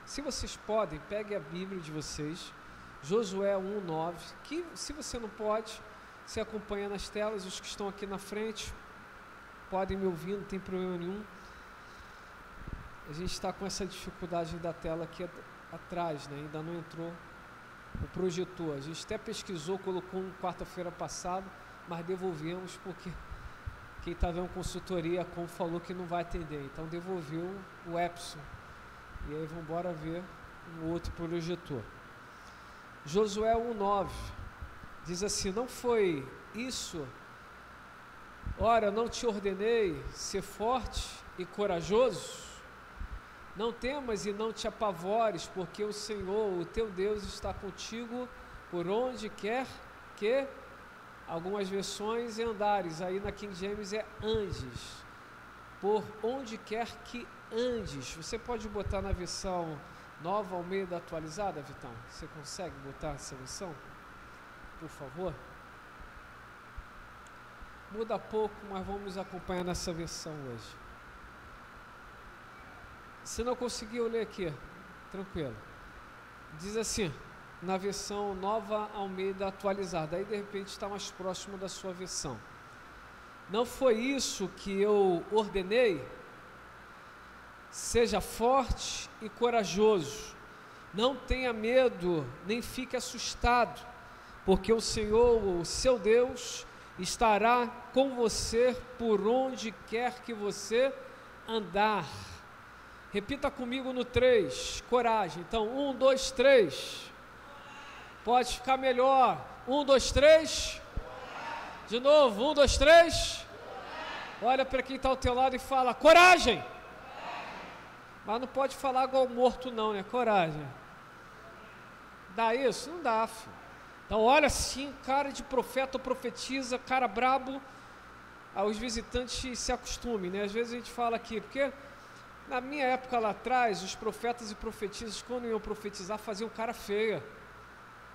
Se vocês podem, pegue a Bíblia de vocês, Josué 1:9, que se você não pode, você acompanha nas telas, os que estão aqui na frente podem me ouvir, não tem problema nenhum. A gente está com essa dificuldade da tela aqui atrás, né? Ainda não entrou o projetor. A gente até pesquisou, colocou quarta-feira passada, mas devolvemos porque quem está vendo consultoria, como falou que não vai atender, então devolveu o Epson. E aí vamos embora ver um outro projetor. Josué 1:9 diz assim: não foi isso? Ora, não te ordenei ser forte e corajoso? Não temas e não te apavores, porque o Senhor, o teu Deus, está contigo por onde quer que, algumas versões, andares. Aí na King James é andes. Por onde quer que andes. Você pode botar na versão Nova Almeida atualizada, Vitão? Você consegue botar essa versão? Por favor. Muda pouco, mas vamos acompanhar nessa versão hoje. Se não conseguir, eu leio aqui, tranquilo. Diz assim, na versão Nova Almeida atualizada, aí de repente está mais próximo da sua versão. Não foi isso que eu ordenei? Seja forte e corajoso, não tenha medo, nem fique assustado, porque o Senhor, o seu Deus, estará com você por onde quer que você andar. Repita comigo no 3, coragem. Então, 1, 2, 3. Pode ficar melhor. 1, 2, 3. De novo, 1, 2, 3. Olha para quem está ao teu lado e fala, coragem. Mas não pode falar igual morto não, né? Coragem. Dá isso? Não dá, filho. Então olha assim, cara de profeta ou profetiza, cara brabo, os visitantes se acostumem, né? Às vezes a gente fala aqui, porque na minha época lá atrás, os profetas e profetisas, quando iam profetizar, faziam cara feia.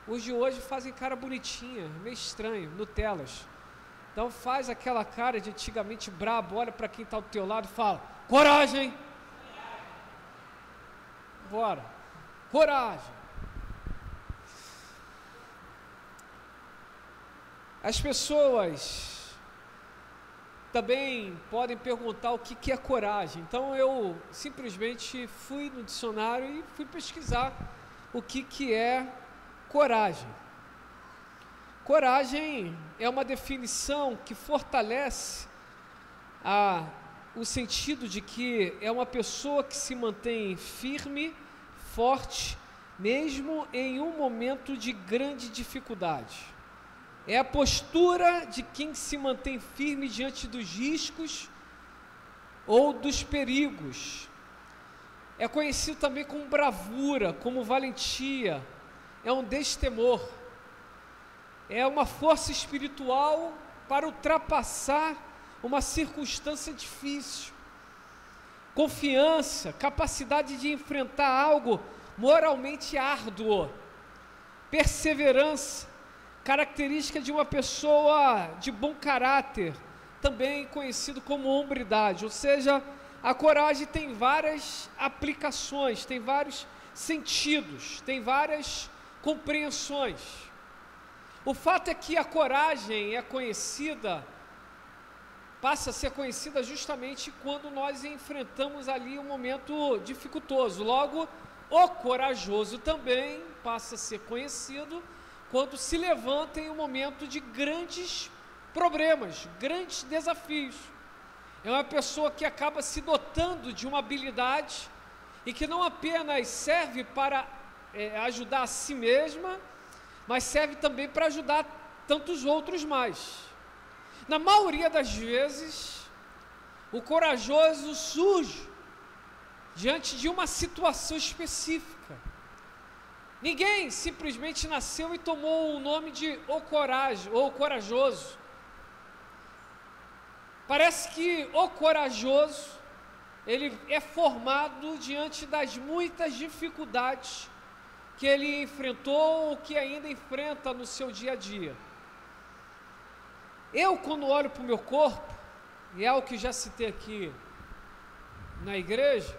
Os de hoje fazem cara bonitinha, meio estranho, Nutelas. Então faz aquela cara de antigamente brabo, olha para quem está do teu lado e fala, coragem! Bora, coragem! As pessoas também podem perguntar o que é coragem. Então eu simplesmente fui no dicionário e fui pesquisar o que é coragem. Coragem é uma definição que fortalece o sentido de que é uma pessoa que se mantém firme, forte, mesmo em um momento de grande dificuldade. É a postura de quem se mantém firme diante dos riscos ou dos perigos. É conhecido também como bravura, como valentia, é um destemor. É uma força espiritual para ultrapassar uma circunstância difícil. Confiança, capacidade de enfrentar algo moralmente árduo. Perseverança, característica de uma pessoa de bom caráter, também conhecido como hombridade. Ou seja, a coragem tem várias aplicações, tem vários sentidos, tem várias compreensões. O fato é que a coragem é conhecida, passa a ser conhecida justamente quando nós enfrentamos ali um momento dificultoso. Logo, o corajoso também passa a ser conhecido quando se levanta em um momento de grandes problemas, grandes desafios. É uma pessoa que acaba se dotando de uma habilidade e que não apenas serve para ajudar a si mesma, mas serve também para ajudar tantos outros mais. Na maioria das vezes, o corajoso surge diante de uma situação específica. Ninguém simplesmente nasceu e tomou o nome de o coragem ou corajoso. Parece que o corajoso, ele é formado diante das muitas dificuldades que ele enfrentou ou que ainda enfrenta no seu dia a dia. Eu, quando olho para o meu corpo, e é o que já citei aqui na igreja,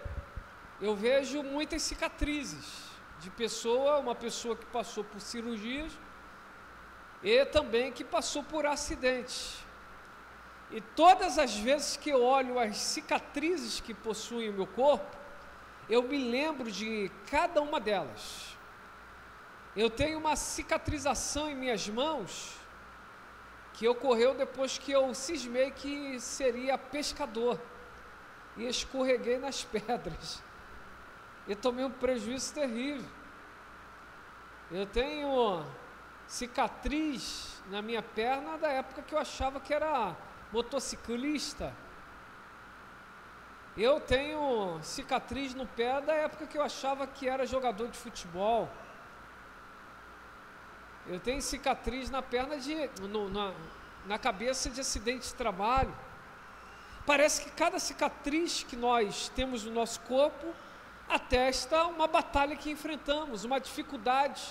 eu vejo muitas cicatrizes de uma pessoa que passou por cirurgias e também que passou por acidentes. E todas as vezes que eu olho as cicatrizes que possuem o meu corpo, eu me lembro de cada uma delas. Eu tenho uma cicatrização em minhas mãos que ocorreu depois que eu cismei que seria pescador e escorreguei nas pedras e tomei um prejuízo terrível. Eu tenho cicatriz na minha perna da época que eu achava que era motociclista. Eu tenho cicatriz no pé da época que eu achava que era jogador de futebol. Eu tenho cicatriz na perna na cabeça de acidente de trabalho. Parece que cada cicatriz que nós temos no nosso corpo atesta uma batalha que enfrentamos, uma dificuldade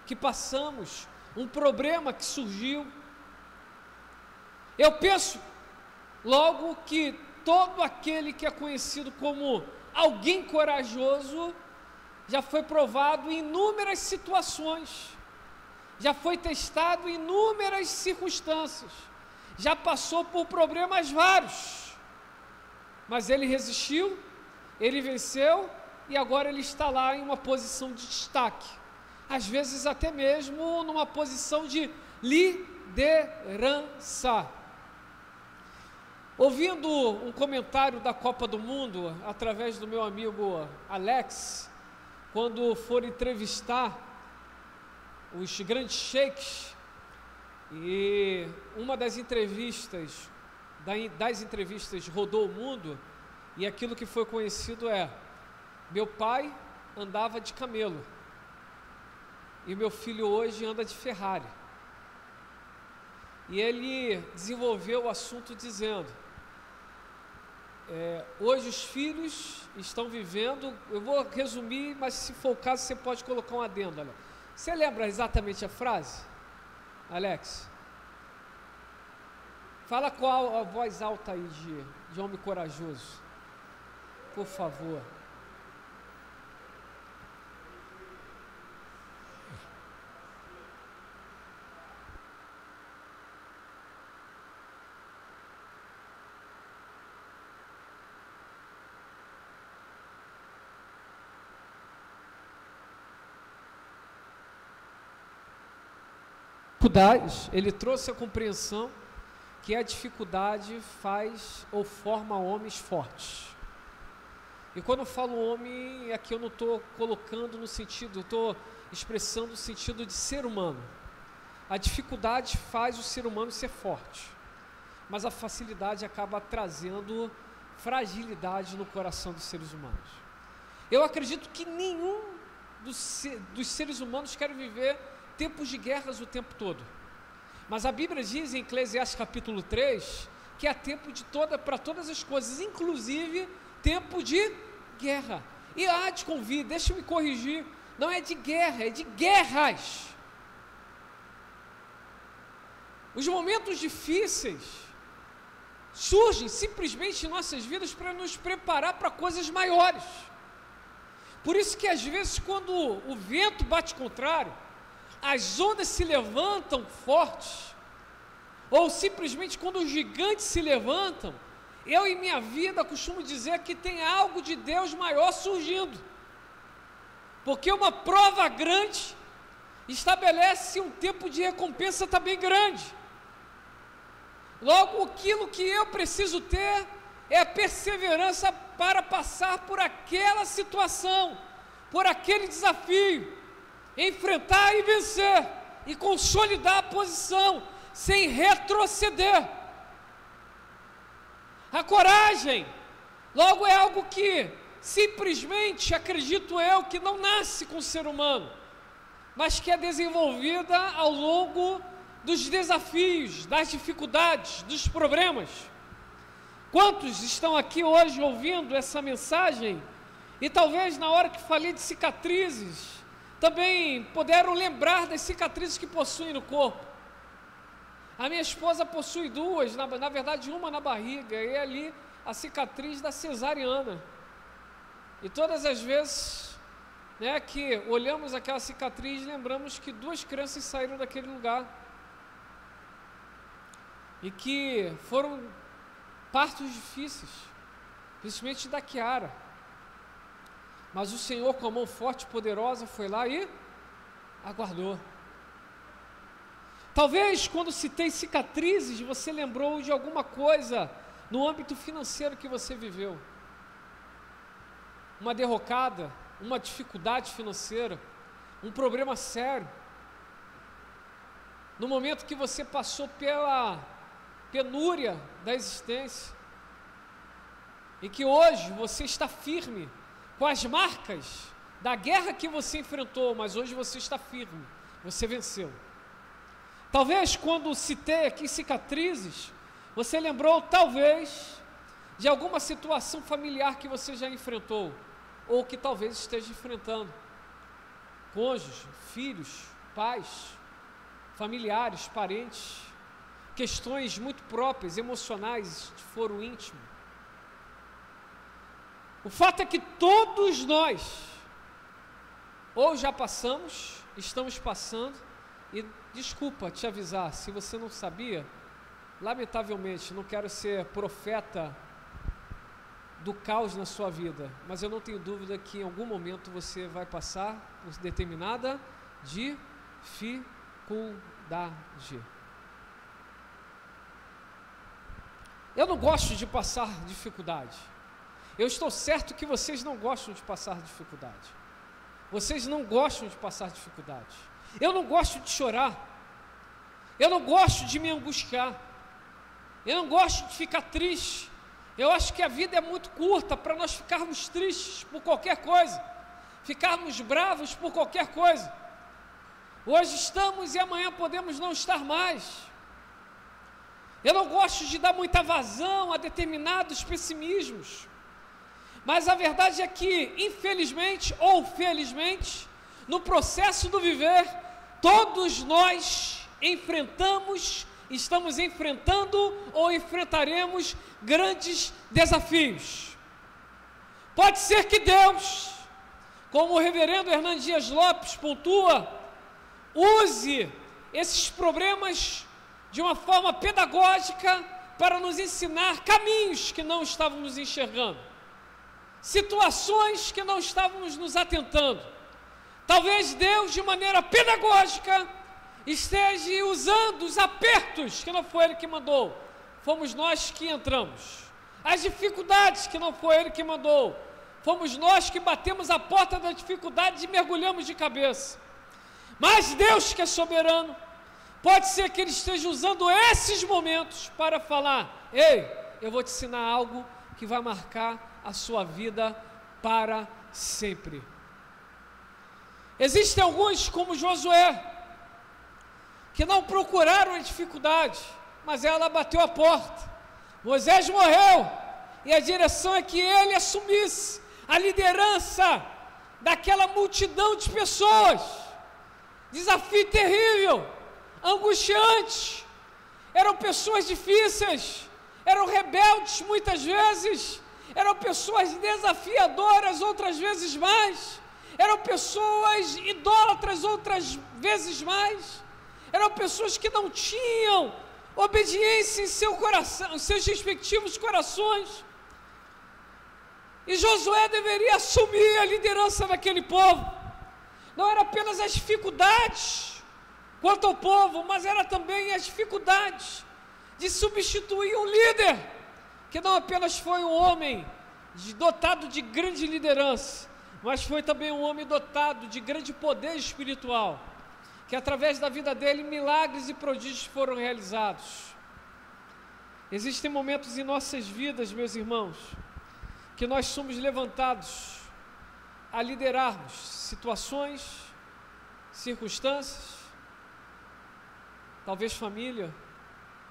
que passamos, um problema que surgiu. Eu penso logo que todo aquele que é conhecido como alguém corajoso já foi provado em inúmeras situações, já foi testado em inúmeras circunstâncias, já passou por problemas vários, mas ele resistiu, ele venceu e agora ele está lá em uma posição de destaque, às vezes até mesmo numa posição de liderança. Ouvindo um comentário da Copa do Mundo, através do meu amigo Alex, quando for entrevistar os grandes sheiks, e uma das entrevistas rodou o mundo, e aquilo que foi conhecido é: meu pai andava de camelo, e meu filho hoje anda de Ferrari. E ele desenvolveu o assunto dizendo: hoje os filhos estão vivendo, eu vou resumir, mas se for o caso você pode colocar um adendo, Alex. Você lembra exatamente a frase, Alex? Fala com a voz alta aí de homem corajoso, por favor. Ele trouxe a compreensão que a dificuldade faz ou forma homens fortes. E quando eu falo homem, aqui eu não estou colocando no sentido, eu estou expressando o sentido de ser humano. A dificuldade faz o ser humano ser forte, mas a facilidade acaba trazendo fragilidade no coração dos seres humanos. Eu acredito que nenhum dos seres humanos quer viver tempos de guerras o tempo todo, mas a Bíblia diz em Eclesiastes capítulo 3 que há tempo para todas as coisas, inclusive tempo de guerra. E há de convir, deixa eu me corrigir, não é de guerra, é de guerras. Os momentos difíceis surgem simplesmente em nossas vidas para nos preparar para coisas maiores. Por isso que às vezes quando o vento bate contrário, as ondas se levantam fortes, ou simplesmente quando os gigantes se levantam, eu em minha vida costumo dizer que tem algo de Deus maior surgindo, porque uma prova grande estabelece um tempo de recompensa também grande. Logo, aquilo que eu preciso ter é a perseverança para passar por aquela situação, por aquele desafio, enfrentar e vencer, e consolidar a posição, sem retroceder. A coragem, logo, é algo que simplesmente, acredito eu, que não nasce com o ser humano, mas que é desenvolvida ao longo dos desafios, das dificuldades, dos problemas. Quantos estão aqui hoje ouvindo essa mensagem, e talvez na hora que falei de cicatrizes, também puderam lembrar das cicatrizes que possuem no corpo? A minha esposa possui duas, na verdade uma na barriga, e ali a cicatriz da cesariana. E todas as vezes, né, que olhamos aquela cicatriz, lembramos que 2 crianças saíram daquele lugar e que foram partos difíceis, principalmente da Kiara, mas o Senhor, com a mão forte e poderosa, foi lá e aguardou. Talvez quando citei cicatrizes, você lembrou de alguma coisa no âmbito financeiro que você viveu, uma derrocada, uma dificuldade financeira, um problema sério, no momento que você passou pela penúria da existência, e que hoje você está firme, com as marcas da guerra que você enfrentou, mas hoje você está firme, você venceu. Talvez quando citei aqui cicatrizes, você lembrou talvez de alguma situação familiar que você já enfrentou, ou que talvez esteja enfrentando, cônjuge, filhos, pais, familiares, parentes, questões muito próprias, emocionais, de foro íntimo. O fato é que todos nós, ou já passamos, estamos passando, e desculpa te avisar, se você não sabia, lamentavelmente, não quero ser profeta do caos na sua vida, mas eu não tenho dúvida que em algum momento você vai passar por determinada dificuldade. Eu não gosto de passar dificuldade. Eu estou certo que vocês não gostam de passar dificuldade. Vocês não gostam de passar dificuldade. Eu não gosto de chorar. Eu não gosto de me angustiar. Eu não gosto de ficar triste. Eu acho que a vida é muito curta para nós ficarmos tristes por qualquer coisa, ficarmos bravos por qualquer coisa. Hoje estamos e amanhã podemos não estar mais. Eu não gosto de dar muita vazão a determinados pessimismos, mas a verdade é que, infelizmente ou felizmente, no processo do viver, todos nós estamos enfrentando ou enfrentaremos grandes desafios. Pode ser que Deus, como o reverendo Hernando Dias Lopes pontua, use esses problemas de uma forma pedagógica para nos ensinar caminhos que não estávamos enxergando, situações que não estávamos nos atentando. Talvez Deus, de maneira pedagógica, esteja usando os apertos que não foi Ele que mandou, fomos nós que entramos, as dificuldades que não foi Ele que mandou, fomos nós que batemos a porta da dificuldade e mergulhamos de cabeça. Mas Deus, que é soberano, pode ser que Ele esteja usando esses momentos para falar: ei, eu vou te ensinar algo que vai marcar a sua vida para sempre. Existem alguns, como Josué, que não procuraram a dificuldade, mas ela bateu a porta. Moisés morreu, e a direção é que ele assumisse a liderança daquela multidão de pessoas. Desafio terrível, angustiante, eram pessoas difíceis, eram rebeldes muitas vezes, eram pessoas desafiadoras outras vezes mais, eram pessoas idólatras outras vezes mais, eram pessoas que não tinham obediência em seu coração, em seus respectivos corações. E Josué deveria assumir a liderança daquele povo. Não era apenas as dificuldades quanto ao povo, mas era também as dificuldades de substituir um líder, que não apenas foi um homem dotado de grande liderança, mas foi também um homem dotado de grande poder espiritual, que através da vida dele milagres e prodígios foram realizados. Existem momentos em nossas vidas, meus irmãos, que nós somos levantados a liderarmos situações, circunstâncias, talvez família,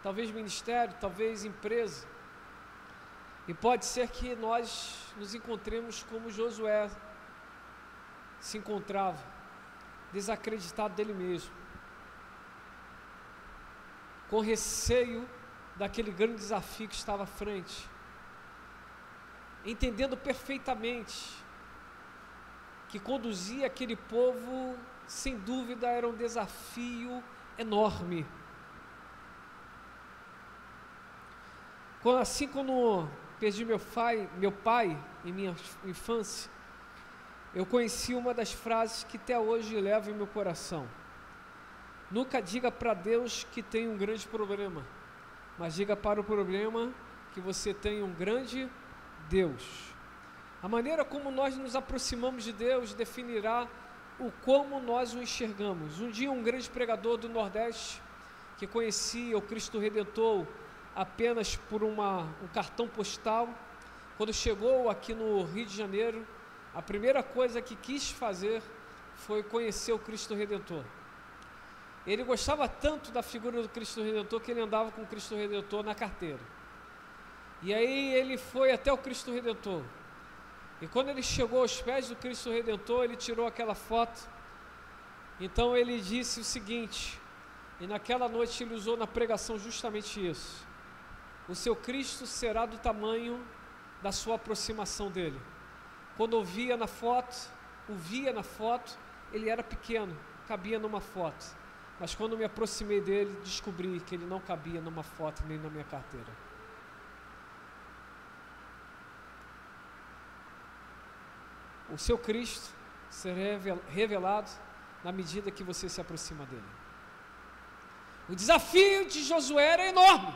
talvez ministério, talvez empresa, e pode ser que nós nos encontremos como Josué se encontrava, desacreditado dele mesmo, com receio daquele grande desafio que estava à frente, entendendo perfeitamente que conduzia aquele povo, sem dúvida, era um desafio enorme. Quando perdi meu pai em minha infância, eu conheci uma das frases que até hoje levo em meu coração. Nunca diga para Deus que tem um grande problema, mas diga para o problema que você tem um grande Deus. A maneira como nós nos aproximamos de Deus definirá o como nós o enxergamos. Um dia um grande pregador do Nordeste, que conhecia o Cristo Redentor apenas por um cartão postal, quando chegou aqui no Rio de Janeiro, a primeira coisa que quis fazer foi conhecer o Cristo Redentor. Ele gostava tanto da figura do Cristo Redentor que ele andava com o Cristo Redentor na carteira. E aí ele foi até o Cristo Redentor. E quando ele chegou aos pés do Cristo Redentor, ele tirou aquela foto. Então ele disse o seguinte, e naquela noite ele usou na pregação justamente isso: o seu Cristo será do tamanho da sua aproximação dele. Quando o via na foto, ele era pequeno, cabia numa foto. Mas quando me aproximei dele, descobri que ele não cabia numa foto nem na minha carteira. O seu Cristo será revelado na medida que você se aproxima dele. O desafio de Josué era enorme.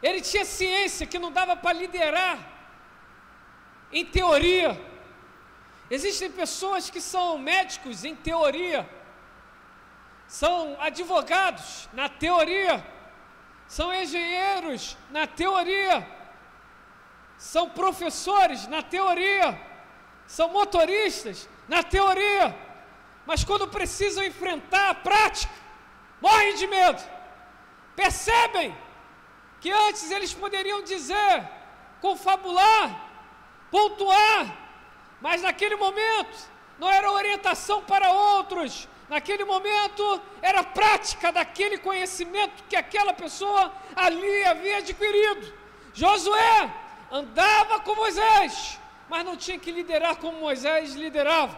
Ele tinha ciência que não dava para liderar em teoria. Existem pessoas que são médicos em teoria, são advogados na teoria, são engenheiros na teoria, são professores na teoria, são motoristas na teoria, mas quando precisam enfrentar a prática, morrem de medo. Percebem que antes eles poderiam dizer, confabular, pontuar, mas naquele momento não era orientação para outros, naquele momento era prática daquele conhecimento que aquela pessoa ali havia adquirido. Josué andava com Moisés, mas não tinha que liderar como Moisés liderava.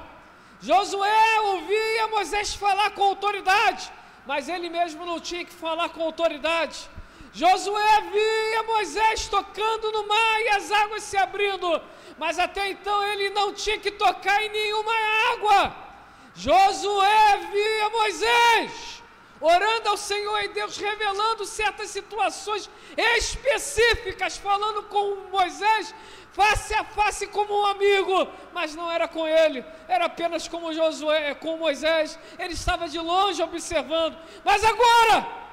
Josué ouvia Moisés falar com autoridade, mas ele mesmo não tinha que falar com autoridade. Josué via Moisés tocando no mar e as águas se abrindo, mas até então ele não tinha que tocar em nenhuma água. Josué via Moisés orando ao Senhor e Deus revelando certas situações específicas, falando com Moisés face a face como um amigo, mas não era com ele, era apenas como Josué, com Moisés. Ele estava de longe observando, mas agora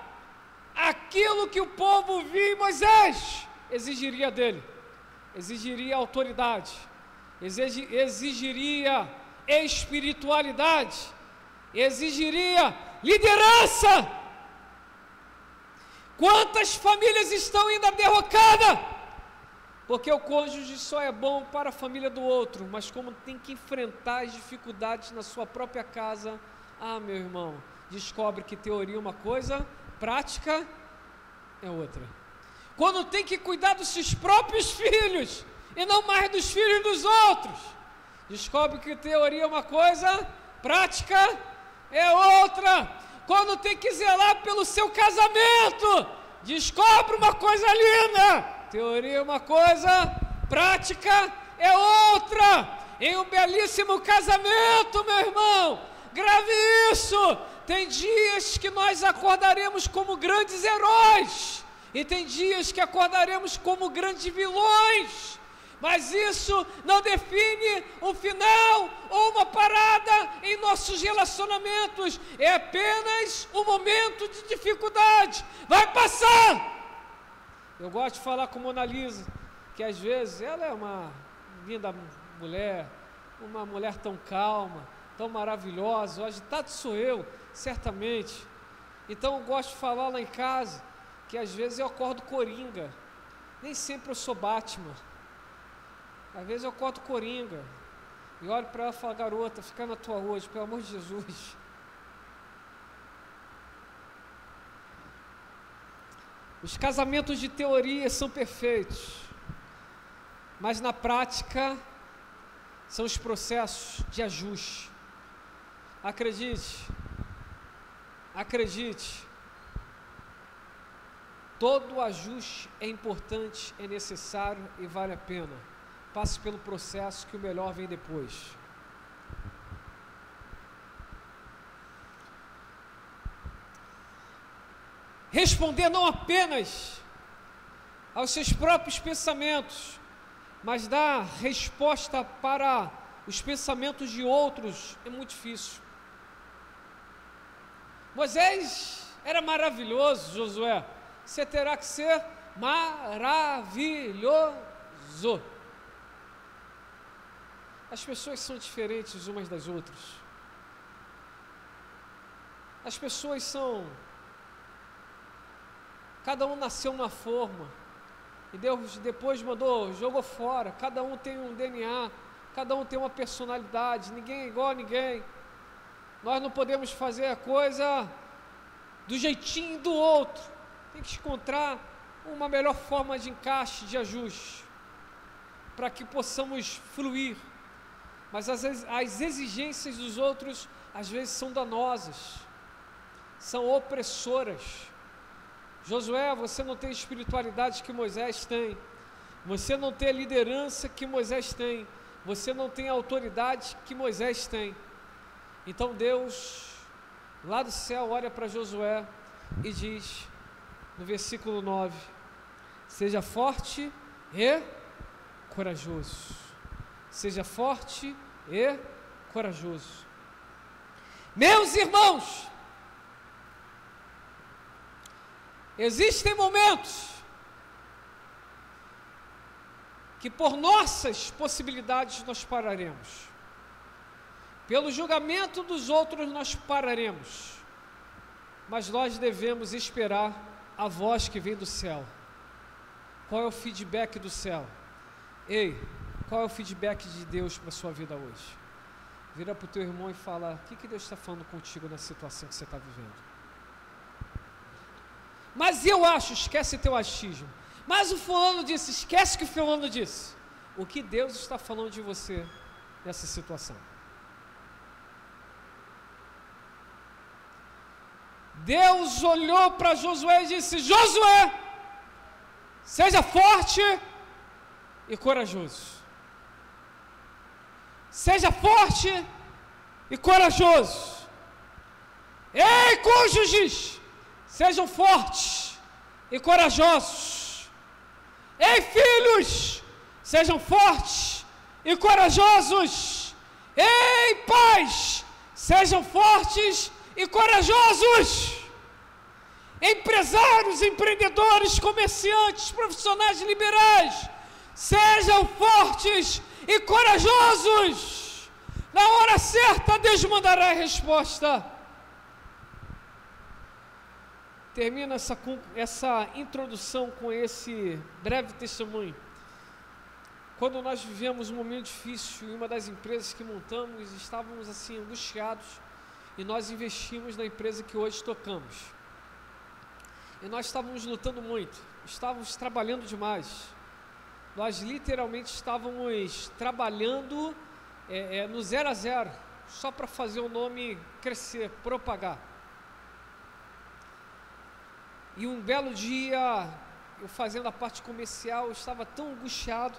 aquilo que o povo via em Moisés exigiria dele, exigiria autoridade, exigiria espiritualidade, exigiria liderança. Quantas famílias estão indo à derrocada? Porque o cônjuge só é bom para a família do outro, mas como tem que enfrentar as dificuldades na sua própria casa, meu irmão, descobre que teoria é uma coisa, prática é outra. Quando tem que cuidar dos seus próprios filhos e não mais dos filhos dos outros, descobre que teoria é uma coisa, prática é outra. Quando tem que zelar pelo seu casamento, descobre uma coisa linda, teoria é uma coisa, prática é outra. Em um belíssimo casamento, meu irmão, grave isso. Tem dias que nós acordaremos como grandes heróis, e tem dias que acordaremos como grandes vilões, mas isso não define um final ou uma parada em nossos relacionamentos, é apenas um momento de dificuldade, vai passar. Eu gosto de falar com Mona Lisa, que às vezes ela é uma linda mulher, uma mulher tão calma, tão maravilhosa, o agitado sou eu, certamente. Então eu gosto de falar lá em casa, que às vezes eu acordo coringa, nem sempre eu sou Batman, às vezes eu acordo coringa, e olho para ela e falo, garota, fica na tua hoje, pelo amor de Jesus. Os casamentos de teoria são perfeitos, mas na prática são os processos de ajuste. Acredite, todo ajuste é importante, é necessário e vale a pena. Passe pelo processo que o melhor vem depois. Responder não apenas aos seus próprios pensamentos, mas dar resposta para os pensamentos de outros é muito difícil. Moisés era maravilhoso, Josué. Você terá que ser maravilhoso. As pessoas são diferentes umas das outras. As pessoas são... Cada um nasceu numa forma. E Deus depois jogou fora. Cada um tem um DNA. Cada um tem uma personalidade. Ninguém é igual a ninguém. Nós não podemos fazer a coisa do jeitinho do outro. Tem que encontrar uma melhor forma de encaixe, de ajuste, para que possamos fluir. Mas as exigências dos outros, às vezes, são danosas, são opressoras. Josué, você não tem espiritualidade que Moisés tem. Você não tem a liderança que Moisés tem. Você não tem a autoridade que Moisés tem. Então Deus, lá do céu, olha para Josué e diz, no versículo 9, seja forte e corajoso. Seja forte e corajoso. Meus irmãos, existem momentos que por nossas possibilidades nós pararemos. Pelo julgamento dos outros nós pararemos, mas nós devemos esperar a voz que vem do céu. Qual é o feedback do céu? Ei, qual é o feedback de Deus para a sua vida hoje? Vira para o teu irmão e fala, o que Deus está falando contigo na situação que você está vivendo? Mas eu acho, esquece teu achismo. Mas o fulano disse, esquece que o fulano disse. O que Deus está falando de você nessa situação? Deus olhou para Josué e disse, Josué, seja forte e corajoso. Seja forte e corajoso. Ei, cônjuges, sejam fortes e corajosos. Ei, filhos, sejam fortes e corajosos. Ei, pais, sejam fortes e corajosos. Empresários, empreendedores, comerciantes, profissionais liberais, sejam fortes e corajosos. Na hora certa Deus mandará a resposta. Termina essa introdução com esse breve testemunho. Quando nós vivemos um momento difícil em uma das empresas que montamos, estávamos assim angustiados, e nós investimos na empresa que hoje tocamos. E nós estávamos lutando muito, estávamos trabalhando demais. Nós literalmente estávamos trabalhando no 0 a 0, só para fazer o nome crescer, propagar. E um belo dia, eu fazendo a parte comercial, eu estava tão angustiado,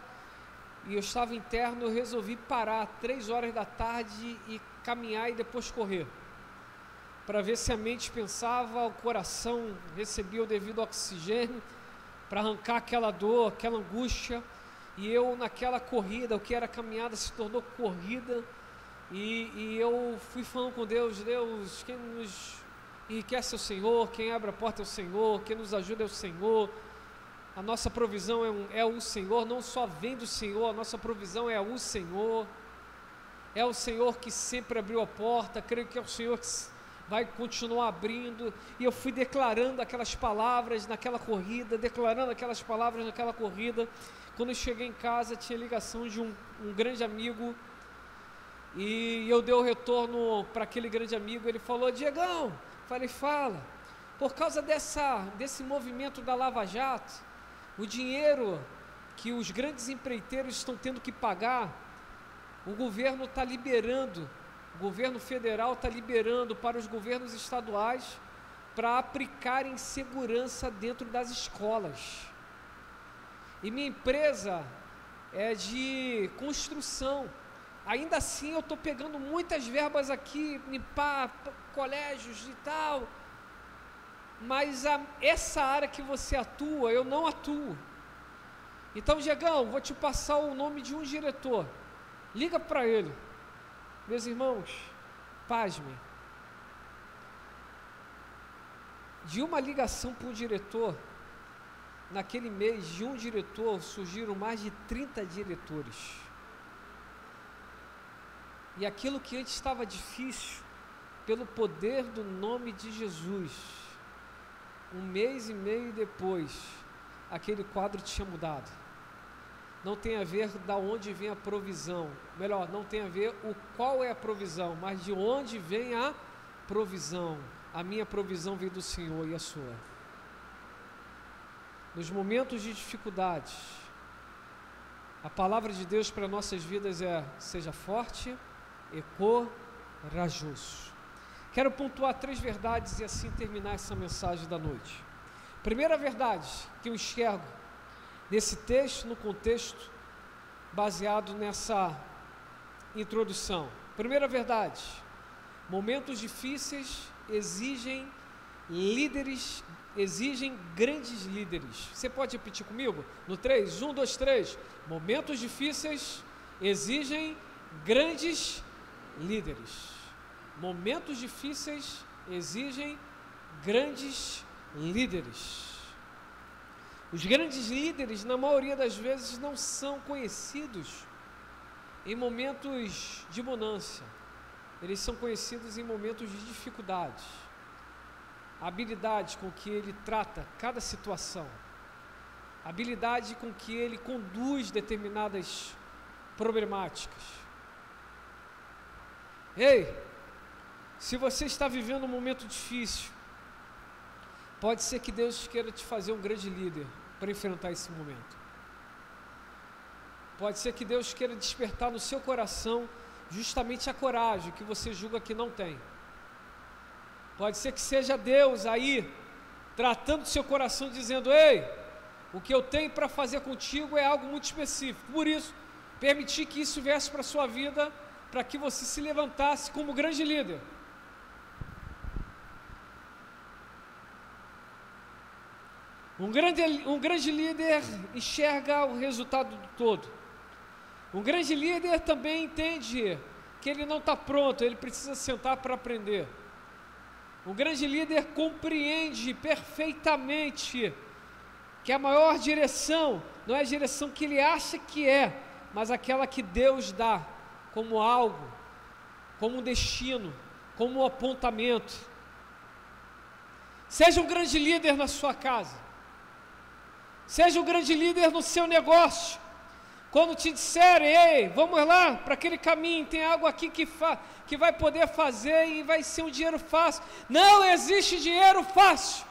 e eu estava interno, eu resolvi parar 3 horas da tarde e caminhar e depois correr, para ver se a mente pensava, o coração recebia o devido oxigênio, para arrancar aquela dor, aquela angústia. E eu naquela corrida, o que era caminhada se tornou corrida, e eu fui falando com Deus, quem nos enriquece é o Senhor, quem abre a porta é o Senhor, quem nos ajuda é o Senhor, a nossa provisão é o Senhor, não só vem do Senhor, a nossa provisão é o Senhor que sempre abriu a porta, creio que é o Senhor que vai continuar abrindo. E eu fui declarando aquelas palavras naquela corrida, Quando eu cheguei em casa, tinha ligação de um grande amigo, e eu dei o retorno para aquele grande amigo. Ele falou, Diegão, falei, fala, por causa desse movimento da Lava Jato, o dinheiro que os grandes empreiteiros estão tendo que pagar O governo está liberando, o governo federal está liberando para os governos estaduais para aplicarem segurança dentro das escolas. E minha empresa é de construção. Ainda assim eu estou pegando muitas verbas aqui, limpar colégios e tal. Mas essa área que você atua, eu não atuo. Então, Diegão, vou te passar o nome de um diretor. Liga para ele. Meus irmãos, pasmem. De uma ligação para um diretor, naquele mês, de um diretor, surgiram mais de 30 diretores. E aquilo que antes estava difícil, pelo poder do nome de Jesus, um mês e meio depois, aquele quadro tinha mudado. Não tem a ver da onde vem a provisão, melhor, não tem a ver o qual é a provisão, mas de onde vem a provisão. A minha provisão vem do Senhor e a sua. Nos momentos de dificuldades, a palavra de Deus para nossas vidas é: seja forte e corajoso. Quero pontuar 3 verdades e assim terminar essa mensagem da noite. Primeira verdade que eu enxergo nesse texto, no contexto, baseado nessa introdução. Primeira verdade: momentos difíceis exigem líderes, exigem grandes líderes. Você pode repetir comigo? No 3, 1, 2, 3. Momentos difíceis exigem grandes líderes. Momentos difíceis exigem grandes líderes. Os grandes líderes, na maioria das vezes, não são conhecidos em momentos de bonança. Eles são conhecidos em momentos de dificuldade. A habilidade com que ele trata cada situação, a habilidade com que ele conduz determinadas problemáticas. Ei, se você está vivendo um momento difícil, pode ser que Deus queira te fazer um grande líder para enfrentar esse momento. Pode ser que Deus queira despertar no seu coração justamente a coragem que você julga que não tem. Pode ser que seja Deus aí tratando seu coração, dizendo: ei, o que eu tenho para fazer contigo é algo muito específico. Por isso, permitir que isso viesse para a sua vida, para que você se levantasse como grande líder. Um grande líder enxerga o resultado do todo. Um grande líder também entende que ele não está pronto, ele precisa sentar para aprender. Um grande líder compreende perfeitamente que a maior direção não é a direção que ele acha que é, mas aquela que Deus dá como algo, como um destino, como um apontamento. Seja um grande líder na sua casa. Seja um grande líder no seu negócio. Quando te disserem: ei, vamos lá para aquele caminho, tem algo aqui que vai poder fazer e vai ser um dinheiro fácil. Não existe dinheiro fácil.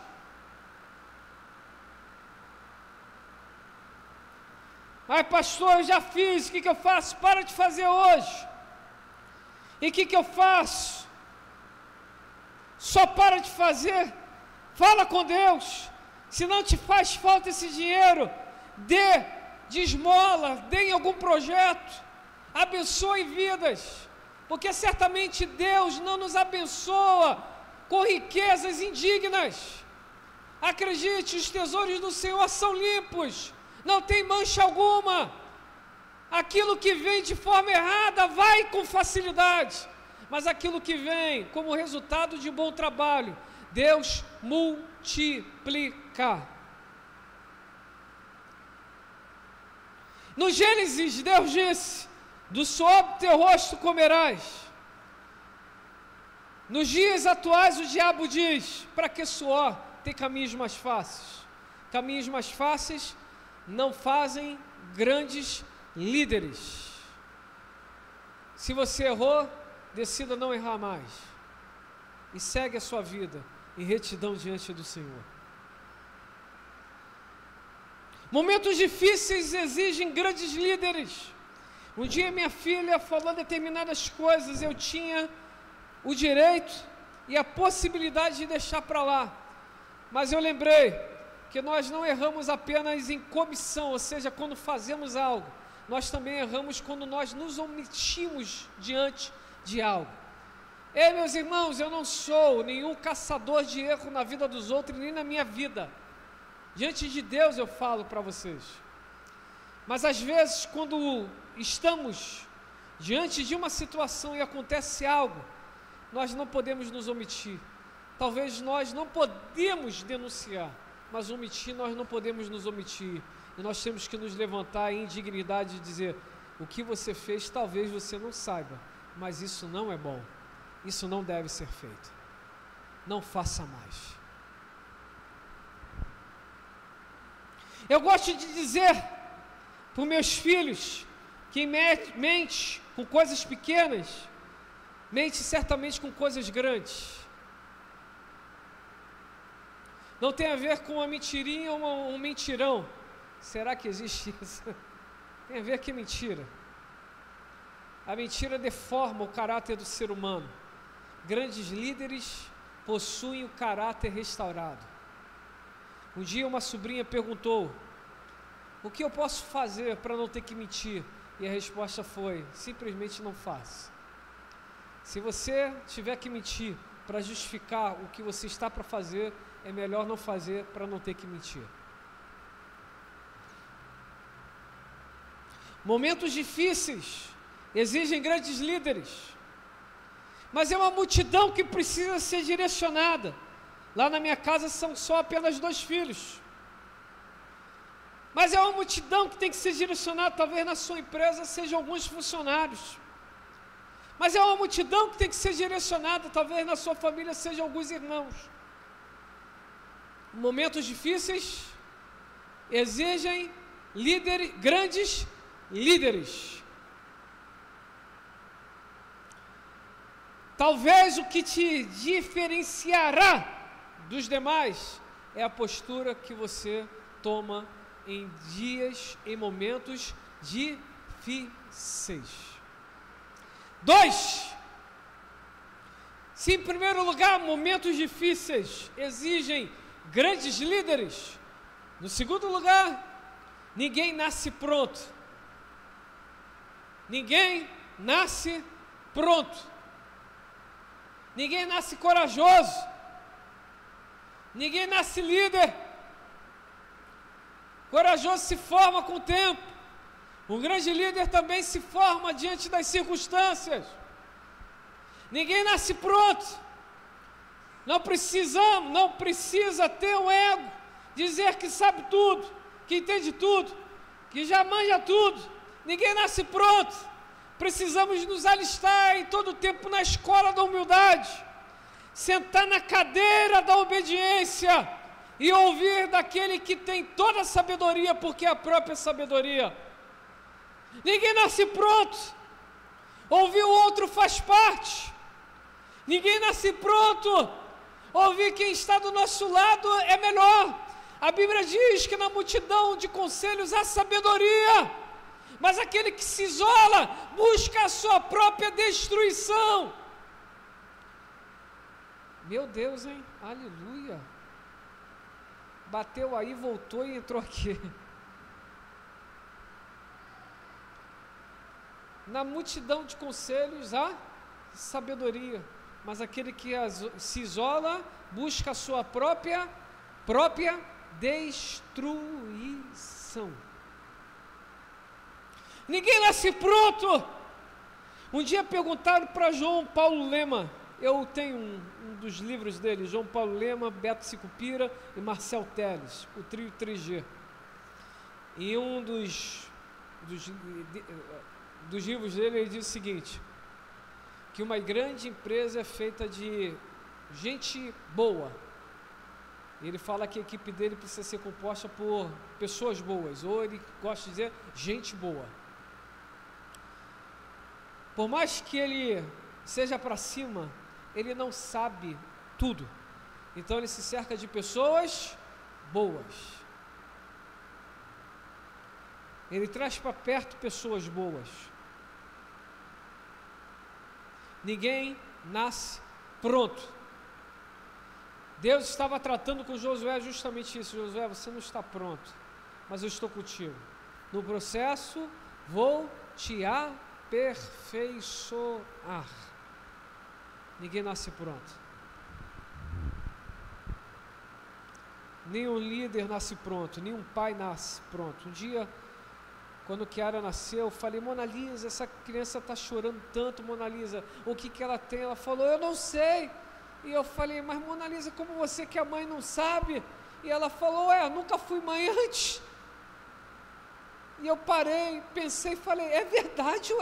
Mas pastor, eu já fiz, o que eu faço? Para de fazer hoje. E o que eu faço? Só para de fazer. Fala com Deus. Se não te faz falta esse dinheiro, dê de esmola, dê em algum projeto, abençoe vidas, porque certamente Deus não nos abençoa com riquezas indignas. Acredite, os tesouros do Senhor são limpos, não tem mancha alguma. Aquilo que vem de forma errada vai com facilidade, mas aquilo que vem como resultado de bom trabalho, Deus multiplica. No Gênesis, Deus disse: do suor do teu rosto comerás. Nos dias atuais, o diabo diz: para que suor? Tem caminhos mais fáceis. Caminhos mais fáceis não fazem grandes líderes. Se você errou, decida não errar mais. E segue a sua vida em retidão diante do Senhor. Momentos difíceis exigem grandes líderes. Um dia minha filha falou determinadas coisas, eu tinha o direito e a possibilidade de deixar para lá, mas eu lembrei que nós não erramos apenas em comissão, ou seja, quando fazemos algo, nós também erramos quando nós nos omitimos diante de algo. Ei, meus irmãos, eu não sou nenhum caçador de erro na vida dos outros, nem na minha vida. Diante de Deus eu falo para vocês. Mas às vezes, quando estamos diante de uma situação e acontece algo, nós não podemos nos omitir. Talvez nós não podemos denunciar, mas omitir nós não podemos nos omitir. E nós temos que nos levantar em dignidade e dizer: o que você fez talvez você não saiba, mas isso não é bom. Isso não deve ser feito. Não faça mais. Eu gosto de dizer para os meus filhos que mente com coisas pequenas, mente certamente com coisas grandes. Não tem a ver com uma mentirinha ou um mentirão. Será que existe isso? Tem a ver que é mentira. A mentira deforma o caráter do ser humano. Grandes líderes possuem o caráter restaurado. Um dia uma sobrinha perguntou: o que eu posso fazer para não ter que mentir? E a resposta foi: simplesmente não faça. Se você tiver que mentir para justificar o que você está para fazer, é melhor não fazer para não ter que mentir. Momentos difíceis exigem grandes líderes, mas é uma multidão que precisa ser direcionada. Lá na minha casa são só apenas 2 filhos, mas é uma multidão que tem que ser direcionada. Talvez na sua empresa sejam alguns funcionários, mas é uma multidão que tem que ser direcionada. Talvez na sua família sejam alguns irmãos. Momentos difíceis exigem grandes líderes. Talvez o que te diferenciará dos demais é a postura que você toma em dias, em momentos difíceis. 2. Se em primeiro lugar momentos difíceis exigem grandes líderes, no segundo lugar, ninguém nasce pronto. Ninguém nasce pronto. Ninguém nasce corajoso. Ninguém nasce líder. Corajoso se forma com o tempo. Um grande líder também se forma diante das circunstâncias. Ninguém nasce pronto. Não precisa ter um ego, dizer que sabe tudo, que entende tudo, que já manja tudo. Ninguém nasce pronto. Precisamos nos alistar em todo o tempo na escola da humildade, sentar na cadeira da obediência e ouvir daquele que tem toda a sabedoria, porque é a própria sabedoria. Ninguém nasce pronto. Ouvir o outro faz parte. Ninguém nasce pronto. Ouvir quem está do nosso lado é melhor. A Bíblia diz que na multidão de conselhos há sabedoria, mas aquele que se isola busca a sua própria destruição. Meu Deus, hein? Aleluia. Bateu aí, voltou e entrou aqui. Na multidão de conselhos há sabedoria, mas aquele que se isola busca a sua própria destruição. Ninguém nasce pronto. Um dia perguntaram para João Paulo Lema, eu tenho um dos livros dele, João Paulo Lema, Beto Sicupira e Marcel Teles, o trio 3G. E um dos livros dele, ele diz o seguinte: que uma grande empresa é feita de gente boa. Ele fala que a equipe dele precisa ser composta por pessoas boas, ou ele gosta de dizer gente boa. Por mais que ele seja para cima, ele não sabe tudo. Então ele se cerca de pessoas boas. Ele traz para perto pessoas boas. Ninguém nasce pronto. Deus estava tratando com Josué justamente isso. Josué, você não está pronto, mas eu estou contigo. No processo, vou te aperfeiçoar. Ninguém nasce pronto. Nenhum líder nasce pronto, nenhum pai nasce pronto. Um dia, quando Kiara nasceu, eu falei, Mona Lisa, essa criança está chorando tanto, Mona Lisa, o que ela tem? Ela falou, eu não sei. E eu falei, mas Mona Lisa, como você que é mãe não sabe? E ela falou, nunca fui mãe antes. E eu parei, pensei e falei, é verdade,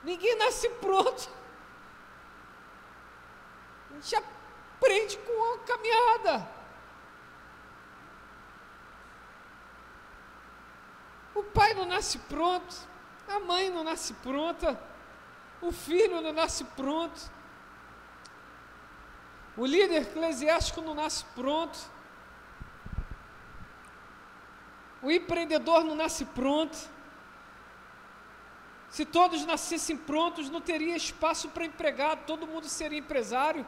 ninguém nasce pronto. A gente aprende com a caminhada. O pai não nasce pronto, a mãe não nasce pronta, o filho não nasce pronto, o líder eclesiástico não nasce pronto, o empreendedor não nasce pronto. Se todos nascessem prontos, não teria espaço para empregado, todo mundo seria empresário.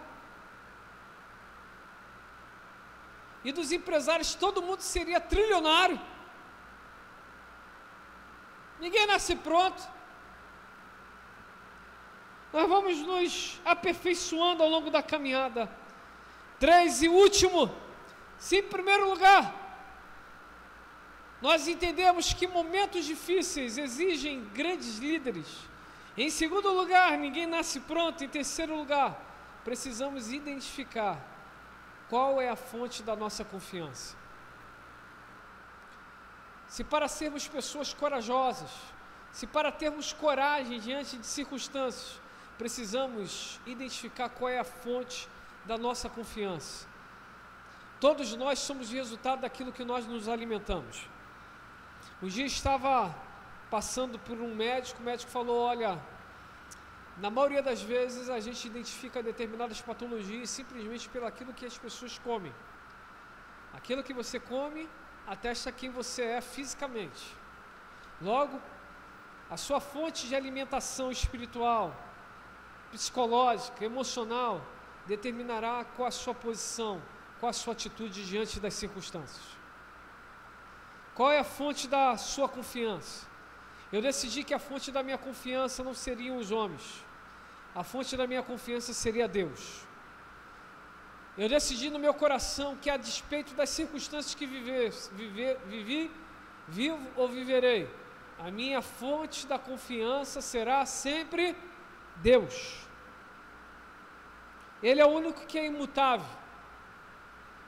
E dos empresários, todo mundo seria trilionário. Ninguém nasce pronto. Nós vamos nos aperfeiçoando ao longo da caminhada. 3 e último, se em primeiro lugar, nós entendemos que momentos difíceis exigem grandes líderes. Em segundo lugar, ninguém nasce pronto. Em terceiro lugar, precisamos identificar qual é a fonte da nossa confiança. Se para sermos pessoas corajosas, se para termos coragem diante de circunstâncias, precisamos identificar qual é a fonte da nossa confiança. Todos nós somos resultado daquilo que nós nos alimentamos. Um dia estava passando por um médico, o médico falou, olha, na maioria das vezes a gente identifica determinadas patologias simplesmente pelo aquilo que as pessoas comem. Aquilo que você come atesta quem você é fisicamente. Logo, a sua fonte de alimentação espiritual, psicológica, emocional, determinará qual a sua posição, qual a sua atitude diante das circunstâncias. Qual é a fonte da sua confiança? Eu decidi que a fonte da minha confiança não seriam os homens. A fonte da minha confiança seria Deus. Eu decidi no meu coração que, a despeito das circunstâncias que vivo ou viverei, a minha fonte da confiança será sempre Deus. Ele é o único que é imutável.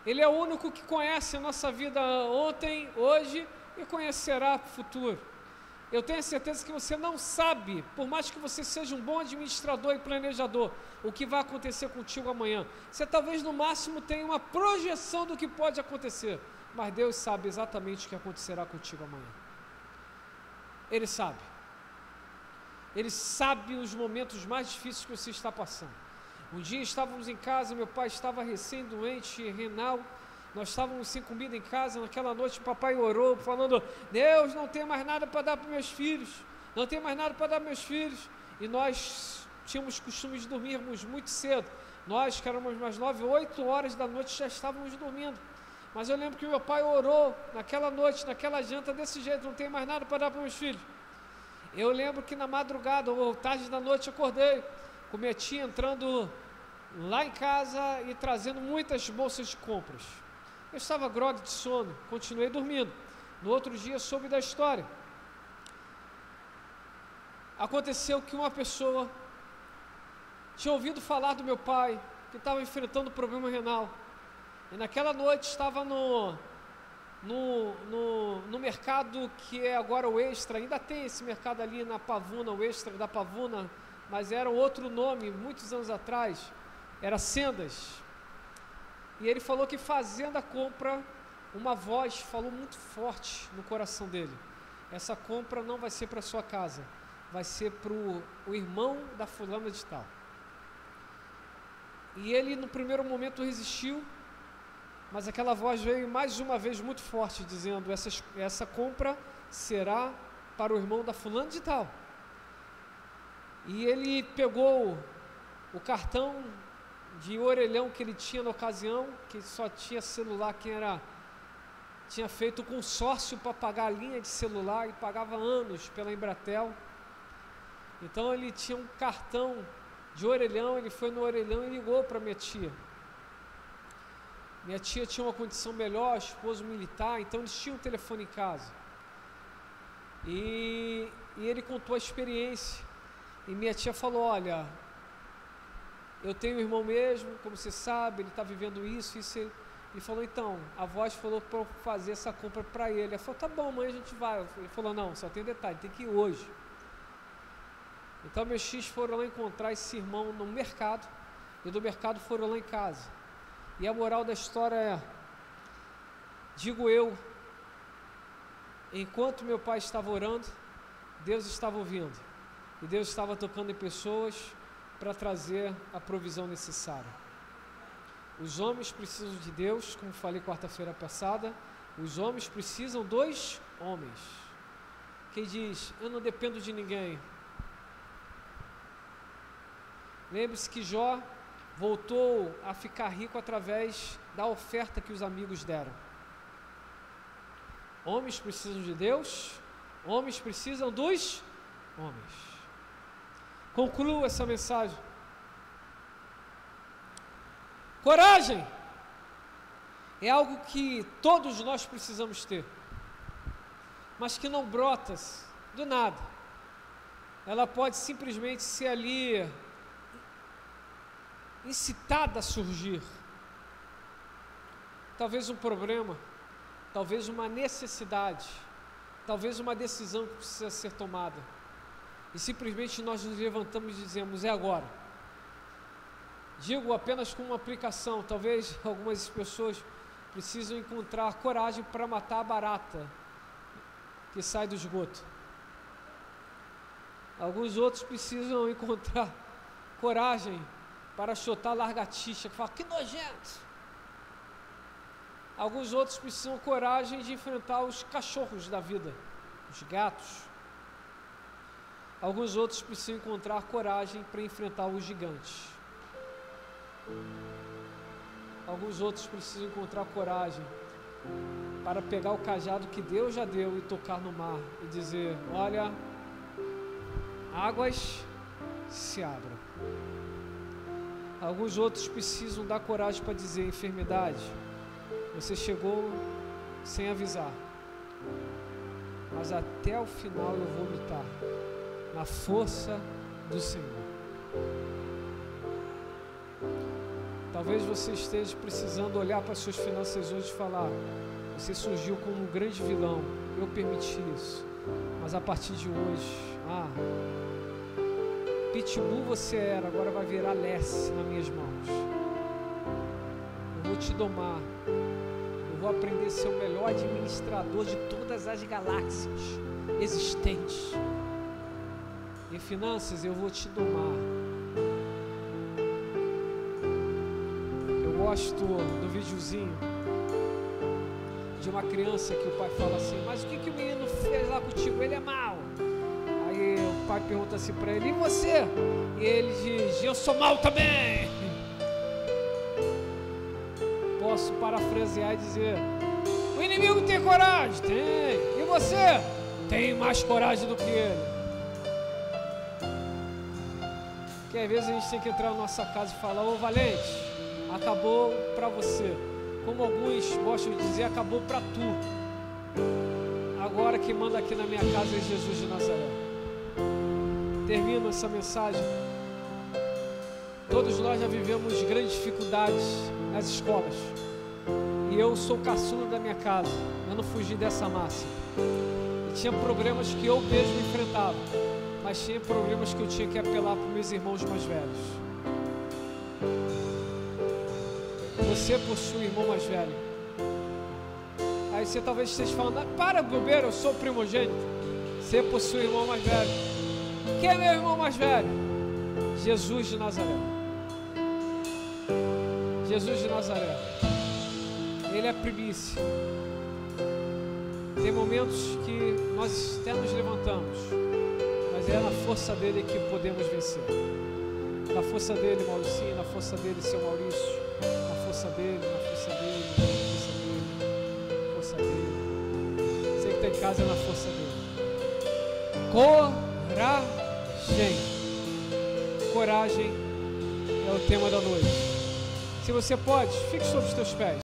Ele é o único que conhece a nossa vida ontem, hoje e conhecerá o futuro. Eu tenho certeza que você não sabe, por mais que você seja um bom administrador e planejador, o que vai acontecer contigo amanhã. Você talvez no máximo tenha uma projeção do que pode acontecer, mas Deus sabe exatamente o que acontecerá contigo amanhã. Ele sabe. Ele sabe os momentos mais difíceis que você está passando. Um dia estávamos em casa, meu pai estava recém-doente, renal. Nós estávamos sem comida em casa. Naquela noite o papai orou, falando, Deus, não tem mais nada para dar para meus filhos. Não tem mais nada para dar para meus filhos. E nós tínhamos costume de dormirmos muito cedo. Nós, que éramos mais 9, 8 horas da noite, já estávamos dormindo. Mas eu lembro que meu pai orou naquela noite, naquela janta, desse jeito, não tem mais nada para dar para meus filhos. Eu lembro que na madrugada, ou tarde da noite, acordei, com minha tia entrando lá em casa e trazendo muitas bolsas de compras. Eu estava grogue de sono, continuei dormindo. No outro dia soube da história. Aconteceu que uma pessoa tinha ouvido falar do meu pai, que estava enfrentando problema renal. E naquela noite estava no mercado que é agora o Extra. Ainda tem esse mercado ali na Pavuna, o Extra da Pavuna, mas era outro nome, muitos anos atrás. Era Sendas. E ele falou que fazendo a compra, uma voz falou muito forte no coração dele. Essa compra não vai ser para sua casa, vai ser para o irmão da fulana de tal. E ele no primeiro momento resistiu, mas aquela voz veio mais uma vez muito forte, dizendo, essa compra será para o irmão da fulana de tal. E ele pegou o cartão de orelhão que ele tinha na ocasião, que só tinha celular quem tinha feito consórcio para pagar a linha de celular e pagava anos pela Embratel. Então ele tinha um cartão de orelhão, ele foi no orelhão e ligou para minha tia. Minha tia tinha uma condição melhor, esposo militar, então eles tinham um telefone em casa. E ele contou a experiência. E minha tia falou, olha, eu tenho um irmão mesmo, como você sabe, ele está vivendo isso. Ele falou, então, a voz falou para eu fazer essa compra para ele. Ela falou, tá bom, amanhã a gente vai. Ele falou, não, só tem detalhe, tem que ir hoje. Então meus filhos foram lá encontrar esse irmão no mercado, e do mercado foram lá em casa. E a moral da história é, digo eu, enquanto meu pai estava orando, Deus estava ouvindo, e Deus estava tocando em pessoas para trazer a provisão necessária. Os homens precisam de Deus, como falei quarta-feira passada, os homens precisam dos homens. Quem diz, eu não dependo de ninguém. Lembre-se que Jó voltou a ficar rico através da oferta que os amigos deram. Homens precisam de Deus, homens precisam dos homens. Concluo essa mensagem. Coragem é algo que todos nós precisamos ter, mas que não brota do nada. Ela pode simplesmente ser ali incitada a surgir. Talvez um problema, talvez uma necessidade, talvez uma decisão que precisa ser tomada. E simplesmente nós nos levantamos e dizemos, é agora. Digo apenas com uma aplicação, talvez algumas pessoas precisam encontrar coragem para matar a barata que sai do esgoto. Alguns outros precisam encontrar coragem para chutar lagartixa, que fala, que nojento. Alguns outros precisam coragem de enfrentar os cachorros da vida, os gatos. Alguns outros precisam encontrar coragem para enfrentar os gigantes. Alguns outros precisam encontrar coragem para pegar o cajado que Deus já deu e tocar no mar e dizer, olha, águas se abram. Alguns outros precisam dar coragem para dizer, enfermidade, você chegou sem avisar, mas até o final eu vou lutar na força do Senhor. Talvez você esteja precisando olhar para as suas finanças hoje e falar, você surgiu como um grande vilão, eu permiti isso, mas a partir de hoje, pitbull você era, agora vai virar Lessie nas minhas mãos. Eu vou te domar, eu vou aprender a ser o melhor administrador de todas as galáxias existentes. Em finanças eu vou te domar. Eu gosto do videozinho de uma criança que o pai fala assim, mas o que o menino fez lá contigo? Ele é mau. Aí o pai pergunta assim para ele, e você? E ele diz, eu sou mau também. Posso parafrasear e dizer, o inimigo tem coragem? Tem. E você? Tem mais coragem do que ele. Porque às vezes a gente tem que entrar na nossa casa e falar, ô valente, acabou para você. Como alguns gostam de dizer, acabou para tu. Agora quem manda aqui na minha casa é Jesus de Nazaré. Termino essa mensagem. Todos nós já vivemos grandes dificuldades nas escolas. E eu sou caçula da minha casa. Eu não fugi dessa massa. E tinha problemas que eu mesmo enfrentava. Mas tinha problemas que eu tinha que apelar para os meus irmãos mais velhos. Você possui um irmão mais velho. Aí você talvez esteja falando, para bobeira, eu sou primogênito. Você possui um irmão mais velho. Quem é meu irmão mais velho? Jesus de Nazaré. Jesus de Nazaré. Ele é primícia. Tem momentos que nós até nos levantamos, mas mas é na força dele que podemos vencer. Na força dele, Mauricinho, na força dele, seu Maurício, na força dele, na força dele, na força dele, na força dele. Você que está em casa, é na força dele. Coragem. Coragem é o tema da noite. Se você pode, fique sobre os teus pés.